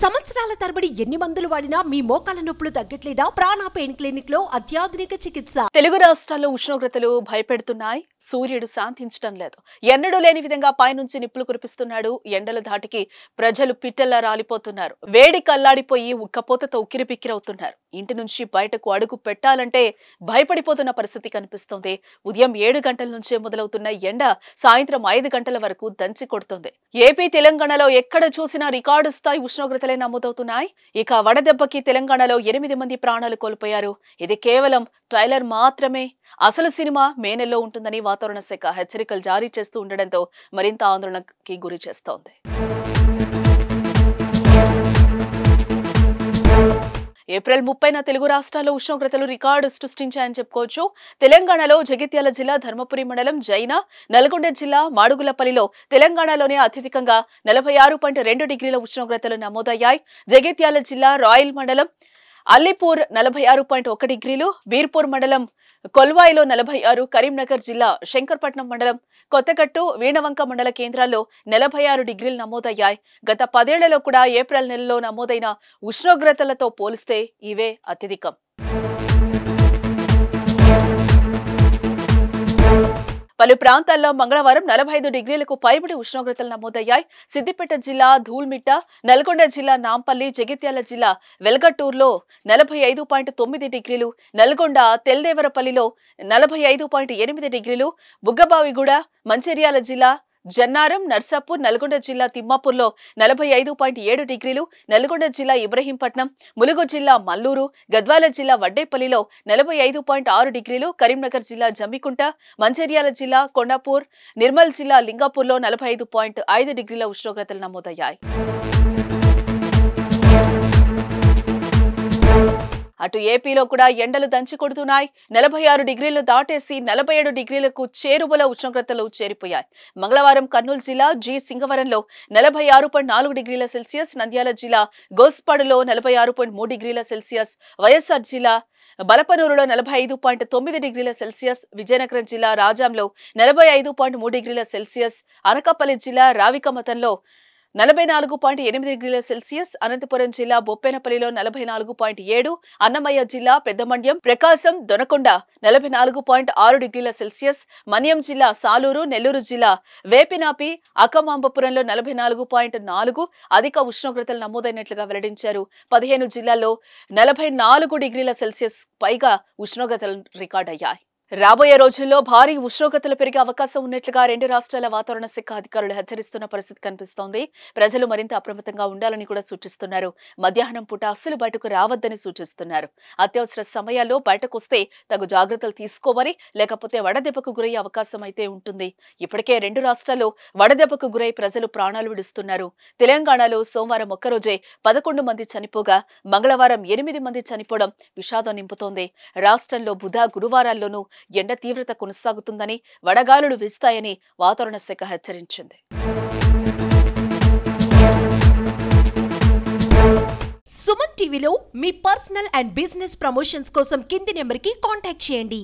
సంవత్సరాల తరబడి ఎన్ని మందులు వాడినా మీ మోకాల నొప్పులు తగ్గట్లేదా? ప్రాణ పెయిన్ క్లినిక్ లో అత్యాధునిక చికిత్స. తెలుగు రాష్ట్రాల్లో ఉష్ణోగ్రతలు భయపెడుతున్నాయి. సూర్యుడు శాంతించడం లేదు. ఎన్నడూ లేని విధంగా పైనుంచి నిప్పులు కురిపిస్తున్నాడు. ఎండల ధాటికి ప్రజలు పిట్టల్లా రాలిపోతున్నారు. వేడి కల్లాడిపోయి ఉక్కపోతతో ఉక్కిరిబిక్కిరవుతున్నారు. ఇంటి నుంచి బయటకు అడుగు పెట్టాలంటే భయపడిపోతున్న పరిస్థితి కనిపిస్తోంది. ఉదయం 7 గంటల నుంచే మొదలవుతున్న ఎండ సాయంత్రం 5 గంటల వరకు దంచి కొడుతోంది. ఏపీ తెలంగాణలో ఎక్కడ చూసినా రికార్డు స్థాయి ఉష్ణోగ్రతలే నమోదవుతున్నాయి. ఇక వడదెబ్బకి తెలంగాణలో 8 మంది ప్రాణాలు కోల్పోయారు. ఇది కేవలం ట్రైలర్ మాత్రమే. అసలు సినిమా మే నెలలో ఉంటుందని వాతావరణ శాఖ హెచ్చరికలు జారీ చేస్తూ ఉండడంతో మరింత ఆందోళనకి గురి చేస్తోంది. ఏప్రిల్ 30న తెలుగు రాష్ట్రాల్లో ఉష్ణోగ్రతలు రికార్డు సృష్టించాయని చెప్పుకోవచ్చు. తెలంగాణలో జగిత్యాల జిల్లా ధర్మపురి మండలం జైన, నల్గొండ జిల్లా మాడుగులపల్లిలో తెలంగాణలోనే అత్యధికంగా 46.2 డిగ్రీల ఉష్ణోగ్రతలు నమోదయ్యాయి. జగిత్యాల జిల్లా రాయల్ మండలం అల్లిపూర్ 46.1 డిగ్రీలు, బీర్పూర్ మండలం కొల్వాయిలో 46, కరీంనగర్ జిల్లా శంకర్పట్నం మండలం కొత్తగట్టు, వీణవంక మండల కేంద్రాల్లో 46 డిగ్రీలు నమోదయ్యాయి. గత 10 ఏళ్లలో కూడా ఏప్రిల్ నెలలో నమోదైన ఉష్ణోగ్రతలతో పోలిస్తే ఇవే అత్యధికం. పలు ప్రాంతాల్లో మంగళవారం 45 డిగ్రీలకు పైబడి ఉష్ణోగ్రతలు నమోదయ్యాయి. సిద్దిపేట జిల్లా ధూల్మిట్ట, నల్గొండ జిల్లా నాంపల్లి, జగిత్యాల జిల్లా వెల్గట్టూర్లో 45.9 డిగ్రీలు, నల్గొండ తెల్దేవరపల్లిలో 45.8 డిగ్రీలు, బుగ్గబావిగూడ, మంచిర్యాల జిల్లా జన్నారం, నర్సాపూర్, నల్గొండ జిల్లా తిమ్మాపూర్లో 45.7 డిగ్రీలు, నల్గొండ జిల్లా ఇబ్రహీంపట్నం, ములుగు జిల్లా మల్లూరు, గద్వాల జిల్లా వడ్డేపల్లిలో 45.6 డిగ్రీలు, కరీంనగర్ జిల్లా జమ్మికుంట, మంచిర్యాల జిల్లా కొండాపూర్, నిర్మల్ జిల్లా లింగాపూర్లో 45.5 డిగ్రీల ఉష్ణోగ్రతలు నమోదయ్యాయి. అటు ఏపీలో కూడా ఎండలు దంచి కొడుతున్నాయి. 46 డిగ్రీలు దాటేసి 47 డిగ్రీలకు చేరువల ఉష్ణోగ్రతలు చేరిపోయాయి. మంగళవారం కర్నూలు జిల్లా సింగవరంలో 46.4 డిగ్రీల సెల్సియస్, నంద్యాల జిల్లా గోస్పాడులో 46.3 డిగ్రీల సెల్సియస్, వైఎస్ఆర్ జిల్లా బలపనూరులో 45.9 డిగ్రీల సెల్సియస్, విజయనగరం జిల్లా రాజాంలో 45.3 డిగ్రీల సెల్సియస్, అనకాపల్లి జిల్లా రావికమతంలో 44.8 డిగ్రీల సెల్సియస్, అనంతపురం జిల్లా బొప్పెనపల్లిలో 44.7, అన్నమయ్య జిల్లా పెద్దమండ్యం, ప్రకాశం, దొనకొండ 44.6 డిగ్రీల సెల్సియస్, మన్యం జిల్లా సాలూరు, నెల్లూరు జిల్లా వేపినాపి, అక్కమాంబపురంలో 44.4 అధిక ఉష్ణోగ్రతలు నమోదైనట్లుగా వెల్లడించారు. 15 జిల్లాల్లో 44 డిగ్రీల సెల్సియస్ పైగా ఉష్ణోగ్రతలు రికార్డయ్యాయి. రాబోయే రోజుల్లో భారీ ఉష్ణోగ్రతలు పెరిగే అవకాశం ఉన్నట్లుగా 2 రాష్ట్రాల వాతావరణ శాఖ అధికారులు హెచ్చరిస్తున్న పరిస్థితి కనిపిస్తోంది. ప్రజలు మరింత అప్రమత్తంగా ఉండాలని కూడా సూచిస్తున్నారు. మధ్యాహ్నం పూట అస్సలు బయటకు రావద్దని సూచిస్తున్నారు. అత్యవసర సమయాల్లో బయటకు వస్తే తగు జాగ్రత్తలు తీసుకోవాలి, లేకపోతే వడదెబ్బకు గురయ్యే అవకాశం అయితే ఉంటుంది. ఇప్పటికే 2 రాష్ట్రాల్లో వడదెబ్బకు గురై ప్రజలు ప్రాణాలు విడుస్తున్నారు. తెలంగాణలో సోమవారం ఒక్కరోజే 11 మంది చనిపోగా, మంగళవారం 8 మంది చనిపోవడం విషాదం నింపుతోంది. రాష్ట్రంలో బుధ, గురువారాల్లోనూ ఎండ తీవ్రత కొనసాగుతుందని, వడగాలులు వీస్తాయని వాతావరణ శాఖ హెచ్చరించింది. సుమన్ టీవీలో మీ పర్సనల్ అండ్ బిజినెస్ ప్రమోషన్స్ కోసం కింది నెంబర్కి కాంటాక్ట్ చేయండి.